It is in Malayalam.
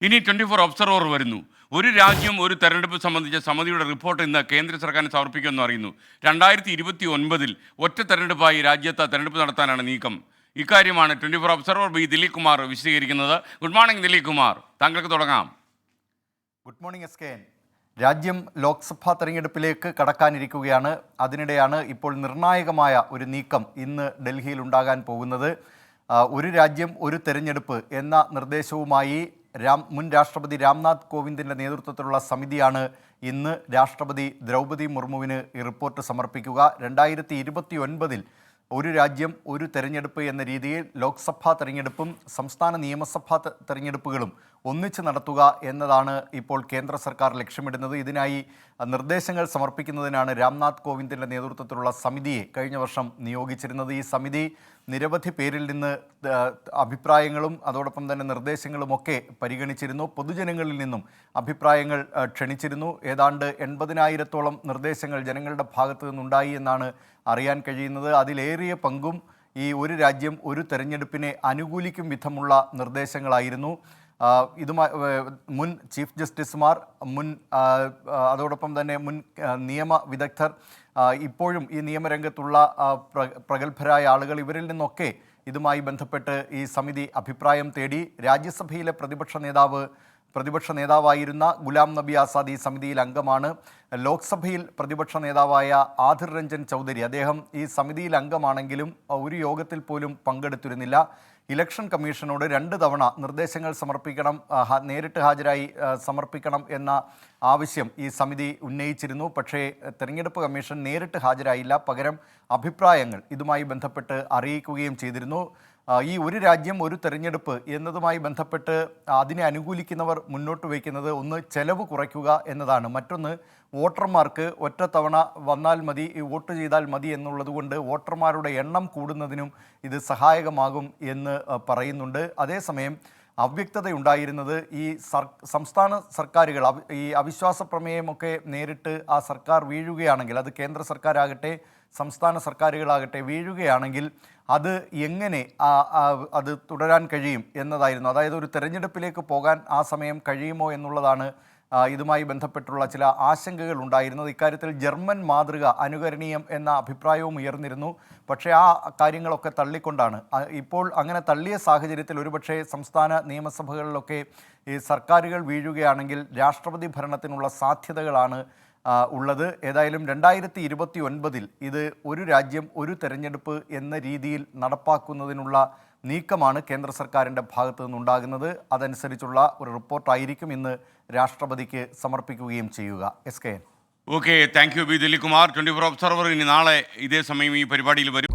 ഇനി 24 ഒബ്സർവർ വരുന്നു. ഒരു രാജ്യം ഒരു തെരഞ്ഞെടുപ്പ് സംബന്ധിച്ച സമിതിയുടെ റിപ്പോർട്ട് ഇന്ന് കേന്ദ്ര സർക്കാരിന് സമർപ്പിക്കുമെന്ന് അറിയുന്നു. 2029 ഒറ്റ തെരഞ്ഞെടുപ്പായി രാജ്യത്ത് തെരഞ്ഞെടുപ്പ് നടത്താനാണ് നീക്കം. ഇക്കാര്യമാണ് 24 ഒബ്സർവർ ബി ദിലീപ് കുമാർ വിശദീകരിക്കുന്നത്. ഗുഡ് മോർണിംഗ് ദിലീപ് കുമാർ, താങ്കൾക്ക് തുടങ്ങാം. Good morning S K N. രാജ്യം ലോക്സഭാ തെരഞ്ഞെടുപ്പിലേക്ക് കടക്കാനിരിക്കുകയാണ്. അതിനിടെയാണ് ഇപ്പോൾ നിർണായകമായ ഒരു നീക്കം ഇന്ന് ഡൽഹിയിൽ ഉണ്ടാകാൻ പോകുന്നത്. ഒരു രാജ്യം ഒരു തെരഞ്ഞെടുപ്പ് എന്ന നിർദ്ദേശവുമായി മുൻ രാഷ്ട്രപതി രാംനാഥ് കോവിന്ദിൻ്റെ നേതൃത്വത്തിലുള്ള സമിതിയാണ് ഇന്ന് രാഷ്ട്രപതി ദ്രൗപദി മുർമുവിന് ഈ റിപ്പോർട്ട് സമർപ്പിക്കുക. 2029 ഒരു രാജ്യം ഒരു തെരഞ്ഞെടുപ്പ് എന്ന രീതിയിൽ ലോക്സഭാ തെരഞ്ഞെടുപ്പും സംസ്ഥാന നിയമസഭാ തെരഞ്ഞെടുപ്പുകളും ഒന്നിച്ച് നടത്തുക എന്നതാണ് ഇപ്പോൾ കേന്ദ്ര സർക്കാർ ലക്ഷ്യമിടുന്നത്. ഇതിനായി നിർദ്ദേശങ്ങൾ സമർപ്പിക്കുന്നതിനാണ് രാംനാഥ് കോവിന്ദിൻ്റെ നേതൃത്വത്തിലുള്ള സമിതിയെ കഴിഞ്ഞ വർഷം നിയോഗിച്ചിരുന്നത്. ഈ സമിതി നിരവധി പേരിൽ നിന്ന് അഭിപ്രായങ്ങളും അതോടൊപ്പം തന്നെ നിർദ്ദേശങ്ങളുമൊക്കെ പരിഗണിച്ചിരുന്നു. പൊതുജനങ്ങളിൽ നിന്നും അഭിപ്രായങ്ങൾ ക്ഷണിച്ചിരുന്നു. ഏതാണ്ട് 80,000-ഓളം നിർദ്ദേശങ്ങൾ ജനങ്ങളുടെ ഭാഗത്തു നിന്നുണ്ടായി എന്നാണ് അറിയാൻ കഴിയുന്നത്. അതിലേറിയ പങ്കും ഈ ഒരു രാജ്യം ഒരു തെരഞ്ഞെടുപ്പിനെ അനുകൂലിക്കും വിധമുള്ള നിർദ്ദേശങ്ങളായിരുന്നു. ഇതുമായി മുൻ ചീഫ് ജസ്റ്റിസുമാർ, അതോടൊപ്പം തന്നെ മുൻ നിയമ വിദഗ്ധർ, ഇപ്പോഴും ഈ നിയമരംഗത്തുള്ള പ്രഗത്ഭരായ ആളുകൾ, ഇവരിൽ നിന്നൊക്കെ ഇതുമായി ബന്ധപ്പെട്ട് ഈ സമിതി അഭിപ്രായം തേടി. രാജ്യസഭയിലെ പ്രതിപക്ഷ നേതാവായിരുന്ന ഗുലാം നബി ആസാദ് ഈ സമിതിയിൽ അംഗമാണ്. ലോക്സഭയിൽ പ്രതിപക്ഷ നേതാവായ ആധിർ രഞ്ജൻ ചൗധരി, അദ്ദേഹം ഈ സമിതിയിൽ അംഗമാണെങ്കിലും ഒരു യോഗത്തിൽ പോലും പങ്കെടുത്തിരുന്നില്ല. ഇലക്ഷൻ കമ്മീഷനോട് 2 തവണ നിർദ്ദേശങ്ങൾ സമർപ്പിക്കണം, നേരിട്ട് ഹാജരായി സമർപ്പിക്കണം എന്ന ആവശ്യം ഈ സമിതി ഉന്നയിച്ചിരുന്നു. പക്ഷേ തെരഞ്ഞെടുപ്പ് കമ്മീഷൻ നേരിട്ട് ഹാജരായില്ല. പകരം അഭിപ്രായങ്ങൾ ഇതുമായി ബന്ധപ്പെട്ട് അറിയിക്കുകയും ചെയ്തിരുന്നു. ഈ ഒരു രാജ്യം ഒരു തെരഞ്ഞെടുപ്പ് എന്നതുമായി ബന്ധപ്പെട്ട് അതിനെ അനുകൂലിക്കുന്നവർ മുന്നോട്ട് വയ്ക്കുന്നത് ഒന്ന് ചെലവ് കുറയ്ക്കുക എന്നതാണ്. മറ്റൊന്ന് വോട്ടർമാർക്ക് ഒറ്റത്തവണ വന്നാൽ മതി, വോട്ട് ചെയ്താൽ മതി എന്നുള്ളത് കൊണ്ട് വോട്ടർമാരുടെ എണ്ണം കൂടുന്നതിനും ഇത് സഹായകമാകും എന്ന് പറയുന്നുണ്ട്. അതേസമയം അവ്യക്തതയുണ്ടായിരുന്നത് ഈ സംസ്ഥാന സർക്കാരുകൾ ഈ അവിശ്വാസ പ്രമേയമൊക്കെ നേരിട്ട് ആ സർക്കാർ വീഴുകയാണെങ്കിൽ, അത് കേന്ദ്ര സർക്കാരാകട്ടെ സംസ്ഥാന സർക്കാരുകളാകട്ടെ വീഴുകയാണെങ്കിൽ അത് എങ്ങനെ അത് തുടരാൻ കഴിയും എന്നതായിരുന്നു. അതായത് ഒരു തെരഞ്ഞെടുപ്പിലേക്ക് പോകാൻ ആ സമയം കഴിയുമോ എന്നുള്ളതാണ് ഇതുമായി ബന്ധപ്പെട്ടുള്ള ചില ആശങ്കകൾ ഉണ്ടായിരുന്നത്. ഇക്കാര്യത്തിൽ ജർമ്മൻ മാതൃക അനുകരണീയം എന്ന അഭിപ്രായവും ഉയർന്നിരുന്നു. പക്ഷേ ആ കാര്യങ്ങളൊക്കെ തള്ളിക്കൊണ്ടാണ് ഇപ്പോൾ അങ്ങനെ തള്ളിയ സാഹചര്യത്തിൽ ഒരുപക്ഷെ സംസ്ഥാന നിയമസഭകളിലൊക്കെ ഈ സർക്കാരുകൾ വീഴുകയാണെങ്കിൽ രാഷ്ട്രപതി ഭരണത്തിനുള്ള സാധ്യതകളാണ് ഉള്ളത്. ഏതായാലും 2029 ഇത് ഒരു രാജ്യം ഒരു തെരഞ്ഞെടുപ്പ് എന്ന രീതിയിൽ നടപ്പാക്കുന്നതിനുള്ള നീക്കമാണ് കേന്ദ്ര സർക്കാരിൻ്റെ ഭാഗത്തു നിന്നുണ്ടാകുന്നത്. അതനുസരിച്ചുള്ള ഒരു റിപ്പോർട്ടായിരിക്കും ഇന്ന് രാഷ്ട്രപതിക്ക് സമർപ്പിക്കുകയും ചെയ്യുക. S K N. Okay, thank you B Dileep Kumar. 24 observer ഇനി നാളെ ഇതേ സമയം ഈ പരിപാടിയിൽ വരും.